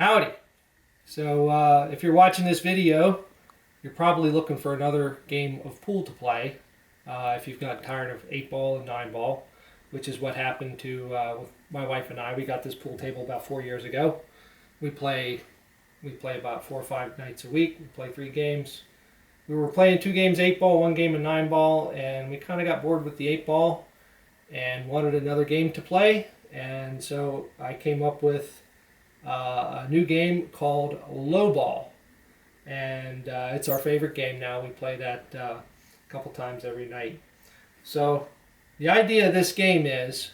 Howdy. So if you're watching this video, you're probably looking for another game of pool to play. If you've got tired of 8-ball and 9-ball, which is what happened to with my wife and I. We got this pool table about 4 years ago. We play about 4 or 5 nights a week. We play 3 games. We were playing 2 games 8-ball, 1 game of 9-ball, and we kind of got bored with the 8-ball and wanted another game to play. And so I came up with a new game called Low Ball, and it's our favorite game now. We play that a couple times every night. So the idea of this game is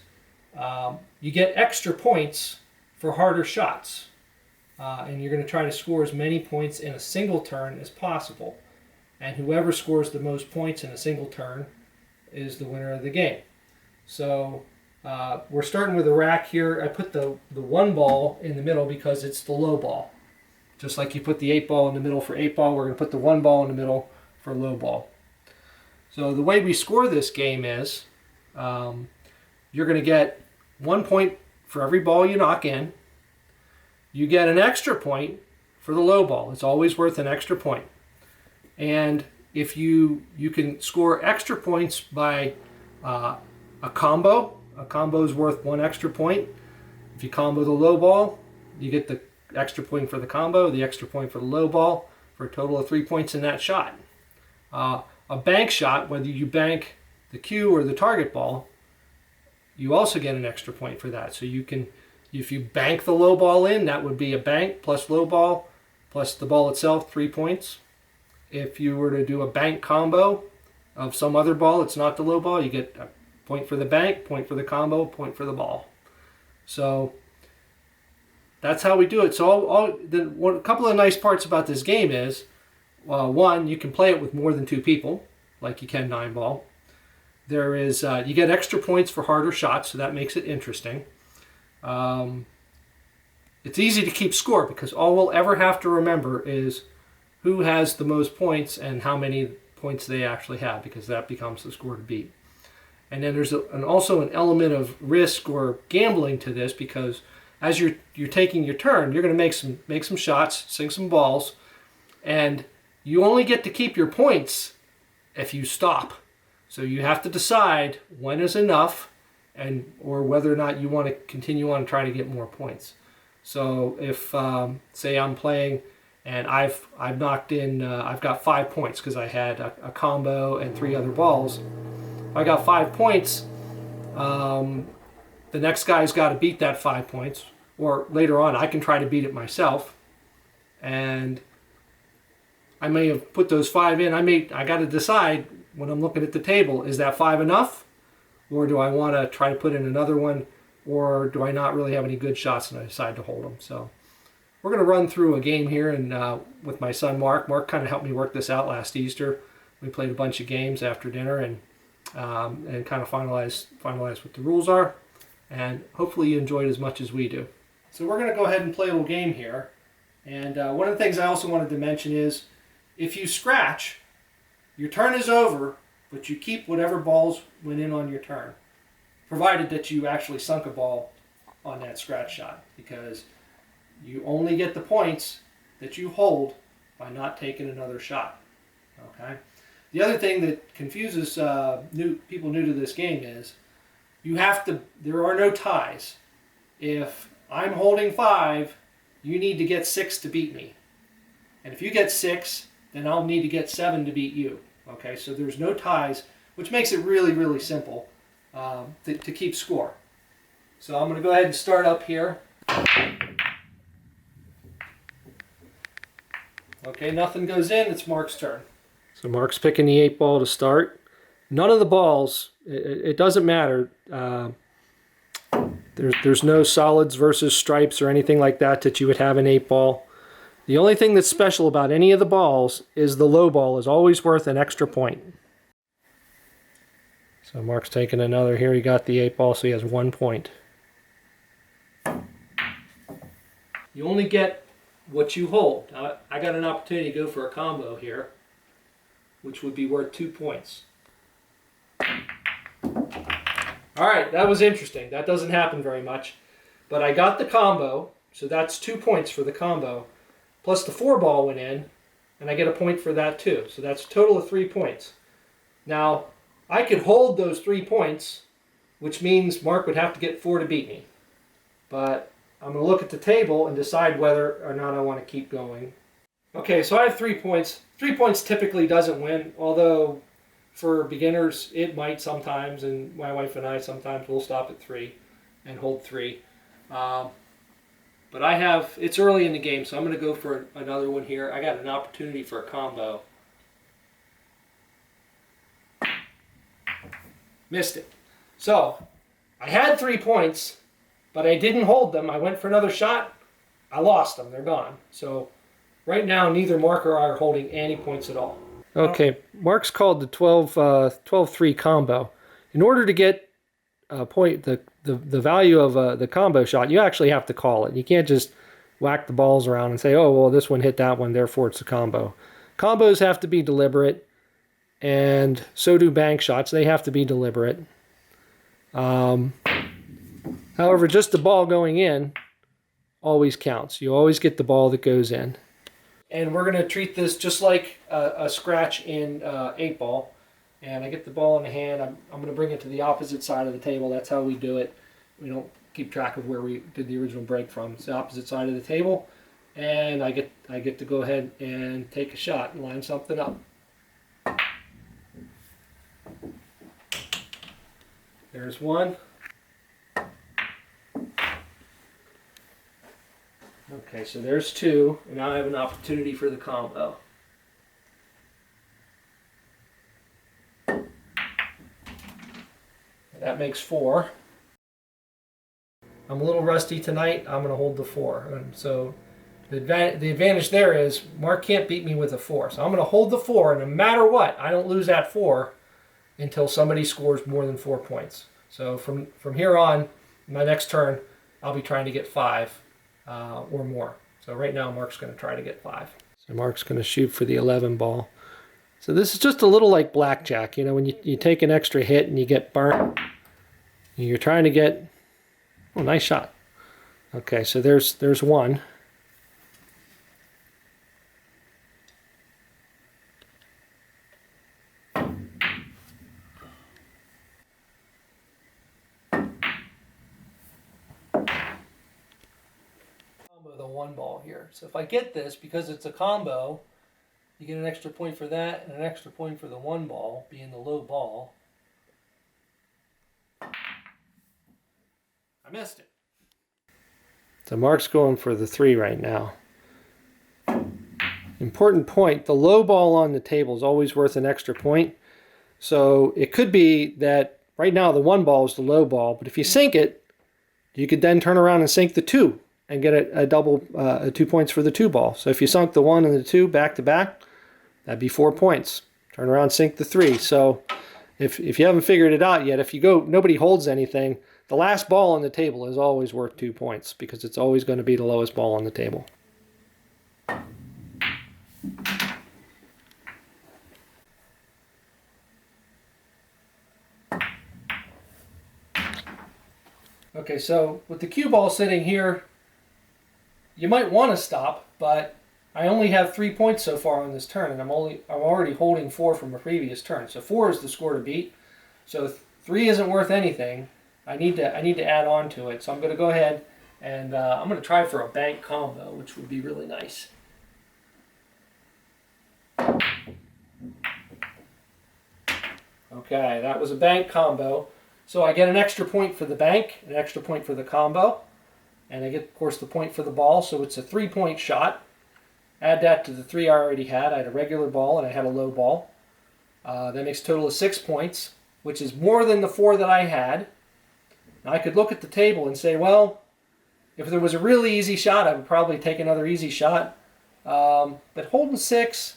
you get extra points for harder shots, and you're going to try to score as many points in a single turn as possible, and whoever scores the most points in a single turn is the winner of the game. So we're starting with a rack here. I put the 1 ball in the middle because it's the low ball. Just like you put the 8-ball in the middle for 8-ball, we're going to put the 1 ball in the middle for low ball. So the way we score this game is you're going to get 1 point for every ball you knock in. You get an extra point for the low ball. It's always worth an extra point. And if you can score extra points by a combo. A combo is worth 1 extra point. If you combo the low ball, you get the extra point for the combo, the extra point for the low ball, for a total of 3 points in that shot. A bank shot, whether you bank the cue or the target ball, you also get an extra point for that. So you can, if you bank the low ball in, that would be a bank plus low ball plus the ball itself, 3 points. If you were to do a bank combo of some other ball, it's not the low ball, you get a point for the bank, point for the combo, point for the ball. So that's how we do it. So a couple of nice parts about this game is, one, you can play it with more than 2 people, like you can 9-ball. There is you get extra points for harder shots, so that makes it interesting. It's easy to keep score because all we'll ever have to remember is who has the most points and how many points they actually have, because that becomes the score to beat. And then there's also an element of risk or gambling to this, because as you're taking your turn, you're going to make some shots, sink some balls, and you only get to keep your points if you stop. So you have to decide when is enough, or whether or not you want to continue on trying to get more points. So if say I'm playing and I've knocked in, I've got 5 points because I had a combo and 3 other balls. If I got 5 points, the next guy's got to beat that 5 points, or later on I can try to beat it myself. And I may have put those 5 in. I got to decide when I'm looking at the table, is that 5 enough, or do I want to try to put in another one, or do I not really have any good shots and I decide to hold them? So we're going to run through a game here, and with my son Mark. Mark kind of helped me work this out last Easter. We played a bunch of games after dinner and kind of finalize what the rules are, and hopefully you enjoyed as much as we do. So we're going to go ahead and play a little game here, and one of the things I also wanted to mention is if you scratch, your turn is over, but you keep whatever balls went in on your turn, provided that you actually sunk a ball on that scratch shot, because you only get the points that you hold by not taking another shot. Okay. The other thing that confuses people new to this game is there are no ties. If I'm holding 5, you need to get 6 to beat me. And if you get 6, then I'll need to get 7 to beat you. Okay, so there's no ties, which makes it really, really simple to keep score. So I'm going to go ahead and start up here. Okay, nothing goes in, it's Mark's turn. So Mark's picking the 8-ball to start. None of the balls, it doesn't matter. There's no solids versus stripes or anything like that you would have in 8-ball. The only thing that's special about any of the balls is the low ball is always worth an extra point. So Mark's taking another here. He got the 8-ball, so he has 1 point. You only get what you hold. Now, I got an opportunity to go for a combo here, which would be worth 2 points. All right, that was interesting. That doesn't happen very much. But I got the combo, So that's 2 points for the combo. Plus the 4 ball went in, and I get a point for that too. So that's a total of 3 points. Now, I could hold those 3 points, which means Mark would have to get 4 to beat me. But I'm going to look at the table and decide whether or not I want to keep going. Okay, so I have 3 points. 3 points typically doesn't win, although for beginners it might sometimes, and my wife and I sometimes will stop at 3 and hold 3. But it's early in the game, so I'm going to go for another one here. I got an opportunity for a combo. Missed it. So, I had 3 points, but I didn't hold them. I went for another shot. I lost them. They're gone. So, right now, neither Mark or I are holding any points at all. Okay, Mark's called the 12-3 combo. In order to get a point, the value of the combo shot, you actually have to call it. You can't just whack the balls around and say, oh, well, this one hit that one, therefore it's a combo. Combos have to be deliberate, and so do bank shots. They have to be deliberate. However, just the ball going in always counts. You always get the ball that goes in. And we're going to treat this just like a scratch in 8-ball. And I get the ball in the hand. I'm going to bring it to the opposite side of the table. That's how we do it. We don't keep track of where we did the original break from. It's the opposite side of the table. And I get to go ahead and take a shot and line something up. There's one. Okay, so there's 2, and now I have an opportunity for the combo. That makes 4. I'm a little rusty tonight. I'm going to hold the 4. And so the advantage there is Mark can't beat me with a 4. So I'm going to hold the 4, and no matter what, I don't lose that 4 until somebody scores more than 4 points. So from here on, my next turn, I'll be trying to get 5 or more. So right now, Mark's going to try to get 5. So Mark's going to shoot for the 11 ball. So this is just a little like blackjack. You know, when you take an extra hit and you get burnt, you're trying to get... Oh, nice shot. Okay, so there's 1. The 1 ball here. So if I get this, because it's a combo, you get an extra point for that and an extra point for the 1 ball being the low ball. I missed it. So Mark's going for the 3 right now. Important point, the low ball on the table is always worth an extra point. So it could be that right now the 1 ball is the low ball, but if you sink it, you could then turn around and sink the 2 and get a double 2 points for the 2 ball. So if you sunk the 1 and the 2 back to back, that'd be 4 points. Turn around, sink the 3. So if you haven't figured it out yet, if you go, nobody holds anything, the last ball on the table is always worth 2 points because it's always going to be the lowest ball on the table. Okay, so with the cue ball sitting here, you might want to stop, but I only have 3 points so far on this turn, and I'm already holding 4 from a previous turn. So 4 is the score to beat. So 3 isn't worth anything. I need to add on to it. So I'm going to go ahead and I'm going to try for a bank combo, which would be really nice. Okay, that was a bank combo. So I get an extra point for the bank, an extra point for the combo, and I get, of course, the point for the ball. So it's a 3-point shot. Add that to the 3 I already had. I had a regular ball and I had a low ball. That makes a total of 6 points, which is more than the 4 that I had. Now I could look at the table and say, well, if there was a really easy shot, I would probably take another easy shot. But holding 6,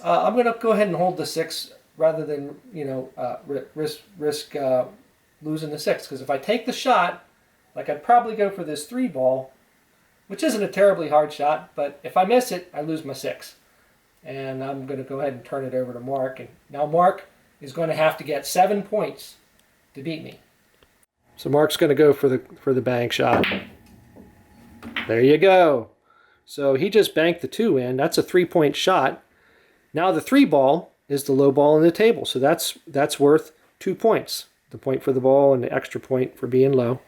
I'm going to go ahead and hold the 6 rather than risk losing the 6. Because if I take the shot, like I'd probably go for this 3 ball, which isn't a terribly hard shot, but if I miss it, I lose my 6. And I'm going to go ahead and turn it over to Mark. And now Mark is going to have to get 7 points to beat me. So Mark's going to go for the bank shot. There you go. So he just banked the 2 in. That's a 3-point shot. Now the 3 ball is the low ball on the table. So that's worth 2 points. The point for the ball and the extra point for being low.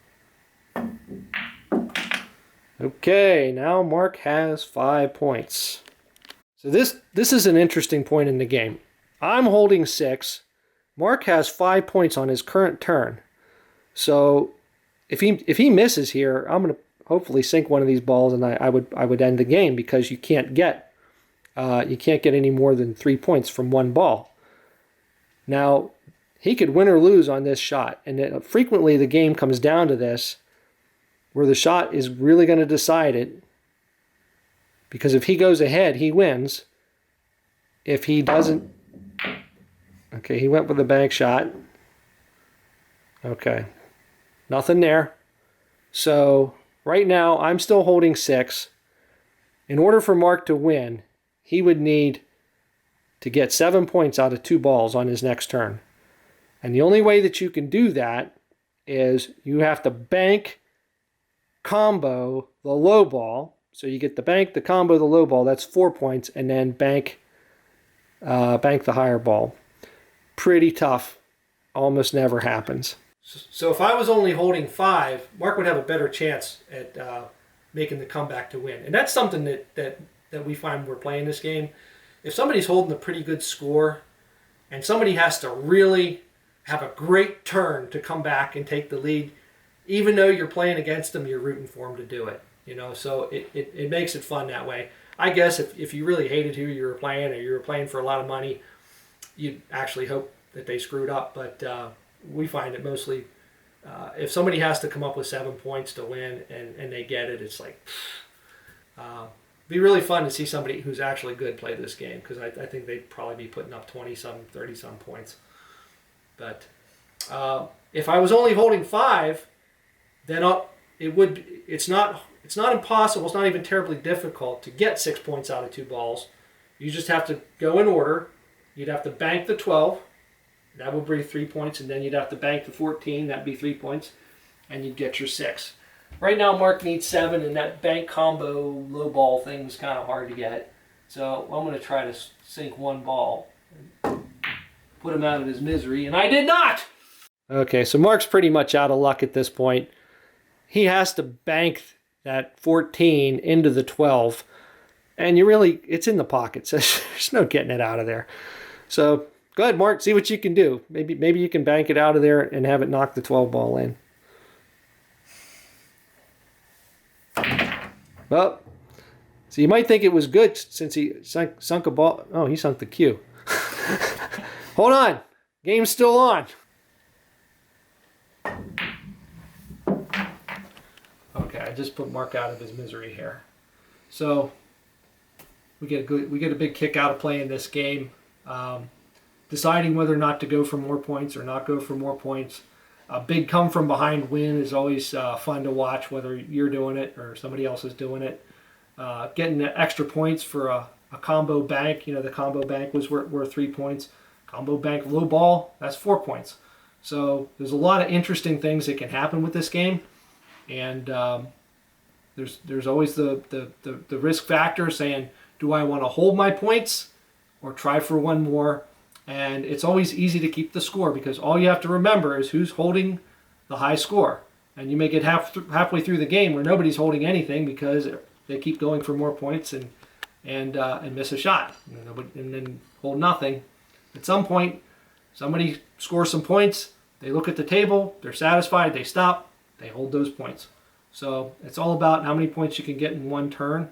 Okay, now Mark has 5 points. So this is an interesting point in the game. I'm holding 6. Mark has 5 points on his current turn. So if he misses here, I'm going to hopefully sink one of these balls, and I would end the game, because you can't get any more than 3 points from one ball. Now he could win or lose on this shot, and frequently the game comes down to this, where the shot is really going to decide it. Because if he goes ahead, he wins. If he doesn't, okay, he went with a bank shot. Okay, nothing there. So right now I'm still holding 6. In order for Mark to win, he would need to get 7 points out of 2 balls on his next turn. And the only way that you can do that is you have to bank combo the low ball. So you get the bank, the combo, the low ball. That's 4 points, and then bank the higher ball. Pretty tough. Almost never happens. So if I was only holding 5, Mark would have a better chance at making the comeback to win. And that's something that we find when we're playing this game. If somebody's holding a pretty good score, and somebody has to really have a great turn to come back and take the lead, even though you're playing against them, you're rooting for them to do it. So it makes it fun that way. I guess if you really hated who you were playing, or you were playing for a lot of money, you'd actually hope that they screwed up. But we find it mostly, if somebody has to come up with 7 points to win and they get it, it's like, be really fun to see somebody who's actually good play this game, because I think they'd probably be putting up 20-some, 30-some points. But if I was only holding 5, then it's not impossible. It's not even terribly difficult to get 6 points out of 2 balls. You just have to go in order. You'd have to bank the 12. That would be 3 points, and then you'd have to bank the 14. That'd be 3 points, and you'd get your 6. Right now, Mark needs 7, and that bank combo low ball thing is kind of hard to get. So I'm going to try to sink 1 ball and put him out of his misery, and I did not! Okay, so Mark's pretty much out of luck at this point. He has to bank that 14 into the 12, and it's in the pocket, so there's no getting it out of there. So go ahead, Mark, see what you can do. Maybe you can bank it out of there and have it knock the 12 ball in. Well, so you might think it was good since he sunk a ball. Oh, he sunk the cue. Hold on. Game's still on. Okay, I just put Mark out of his misery here. So we get a big kick out of playing this game. Deciding whether or not to go for more points or not go for more points. A big come from behind win is always fun to watch, whether you're doing it or somebody else is doing it. Getting the extra points for a combo bank. The combo bank was worth 3 points. Combo bank low ball, that's 4 points. So there's a lot of interesting things that can happen with this game. And there's always the risk factor saying, do I want to hold my points or try for one more? And it's always easy to keep the score, because all you have to remember is who's holding the high score. And you may get halfway through the game where nobody's holding anything because they keep going for more points and miss a shot, and then hold nothing. At some point, somebody scores some points. They look at the table. They're satisfied. They stop. They hold those points. So it's all about how many points you can get in one turn.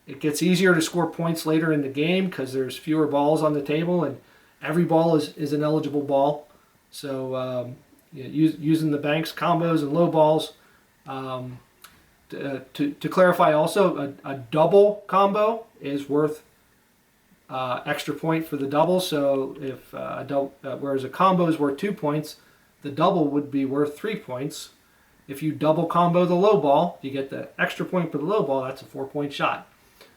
It gets easier to score points later in the game because there's fewer balls on the table, and every ball is an eligible ball. So using the banks, combos, and low balls. To clarify also, a double combo is worth extra point for the double. So if whereas a combo is worth 2 points, the double would be worth 3 points. If you double combo the low ball, you get the extra point for the low ball. That's a 4-point shot.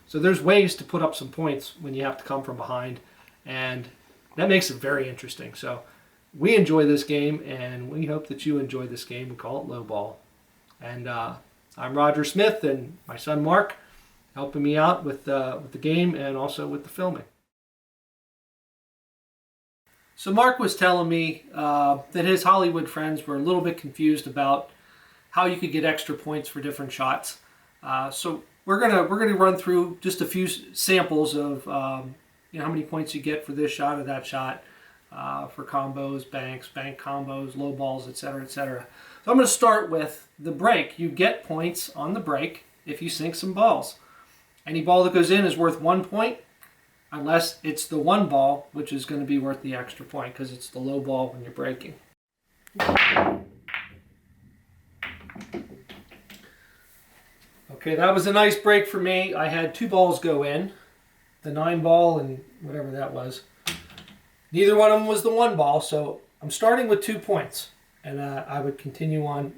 So there's ways to put up some points when you have to come from behind, and that makes it very interesting. So we enjoy this game, and we hope that you enjoy this game. We call it low ball. And I'm Roger Smith, and my son Mark helping me out with the game and also with the filming. So Mark was telling me that his Hollywood friends were a little bit confused about how you could get extra points for different shots. So we're gonna run through just a few samples of how many points you get for this shot or that shot, for combos, bank combos, low balls, etc., etc. So I'm going to start with the break. You get points on the break if you sink some balls. Any ball that goes in is worth 1 point, unless it's the one ball, which is going to be worth the extra point because it's the low ball when you're breaking. Okay, that was a nice break for me. I had 2 balls go in, the 9 ball and whatever that was. Neither one of them was the 1 ball, so I'm starting with 2 points. And I would continue on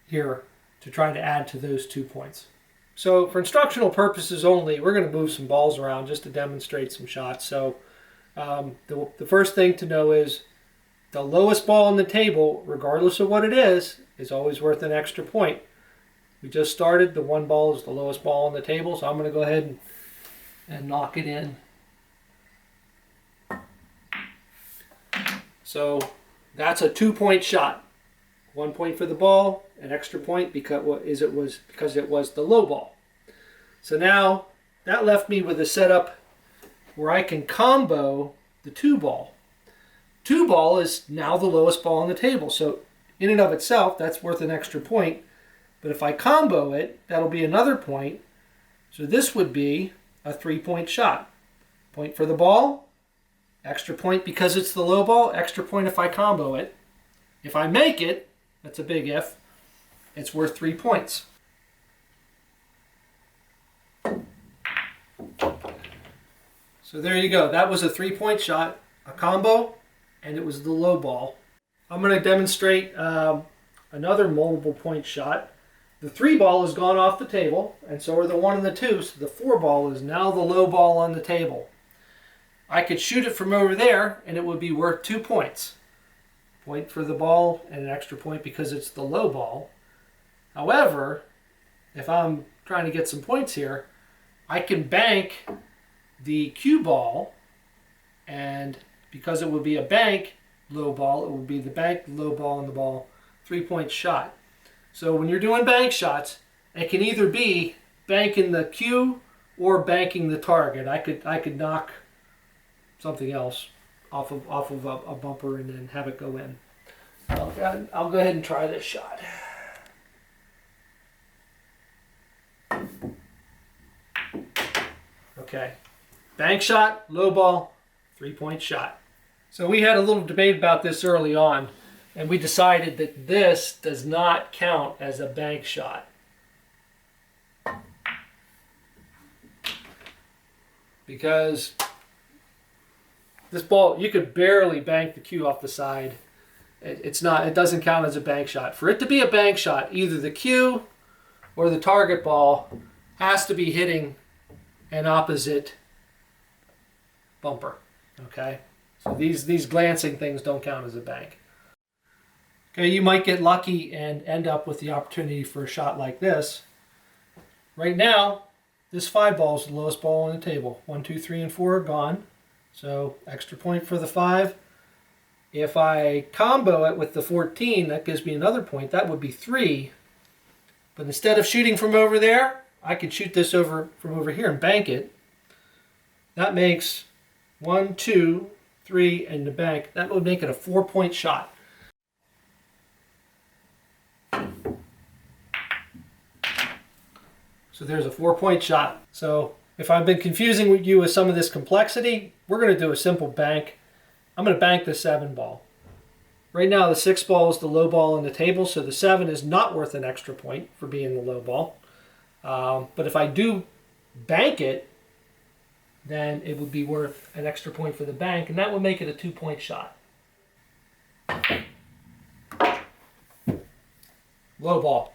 here to try to add to those 2 points. So for instructional purposes only, we're going to move some balls around just to demonstrate some shots. So the first thing to know is the lowest ball on the table, regardless of what it is always worth an extra point. We just started. The 1 ball is the lowest ball on the table, so I'm going to go ahead and knock it in. So that's a 2-point shot. 1 point for the ball, an extra point because it was the low ball. So now that left me with a setup where I can combo the 2 ball. 2 ball is now the lowest ball on the table. So in and of itself, that's worth an extra point. But if I combo it, that'll be another point. So this would be a 3-point shot. Point for the ball, extra point because it's the low ball, extra point if I combo it. If I make it, that's a big if, it's worth 3 points. So there you go. That was a 3-point shot, a combo, and it was the low ball. I'm going to demonstrate another multiple point shot. The 3 ball has gone off the table, and so are the 1 and the 2, so the 4 ball is now the low ball on the table. I could shoot it from over there, and it would be worth 2 points. Point for the ball and an extra point because it's the low ball. However, if I'm trying to get some points here, I can bank the cue ball, and because it would be a bank low ball, it would be the bank low ball and the ball 3-point shot. So when you're doing bank shots, it can either be banking the cue or banking the target. I could knock something else off of a bumper and then have it go in. I'll go ahead and try this shot. Okay, bank shot, low ball, 3-point shot. So we had a little debate about this early on, and we decided that this does not count as a bank shot. Because this ball, you could barely bank the cue off the side. It doesn't count as a bank shot. For it to be a bank shot, either the cue or the target ball has to be hitting an opposite bumper. Okay? So these glancing things don't count as a bank. Okay, you might get lucky and end up with the opportunity for a shot like this. Right now, this 5 ball is the lowest ball on the table. 1, 2, 3, and 4 are gone. So extra point for the 5. If I combo it with the 14, that gives me another point. That would be 3. But instead of shooting from over there, I could shoot this from over here and bank it. That makes 1, 2, 3, and the bank. That would make it a 4-point shot. So there's a 4-point shot. So if I've been confusing you with some of this complexity, we're going to do a simple bank. I'm going to bank the 7 ball. Right now the 6 ball is the low ball on the table, so the 7 is not worth an extra point for being the low ball. But if I do bank it, then it would be worth an extra point for the bank, and that would make it a 2-point shot. Low ball.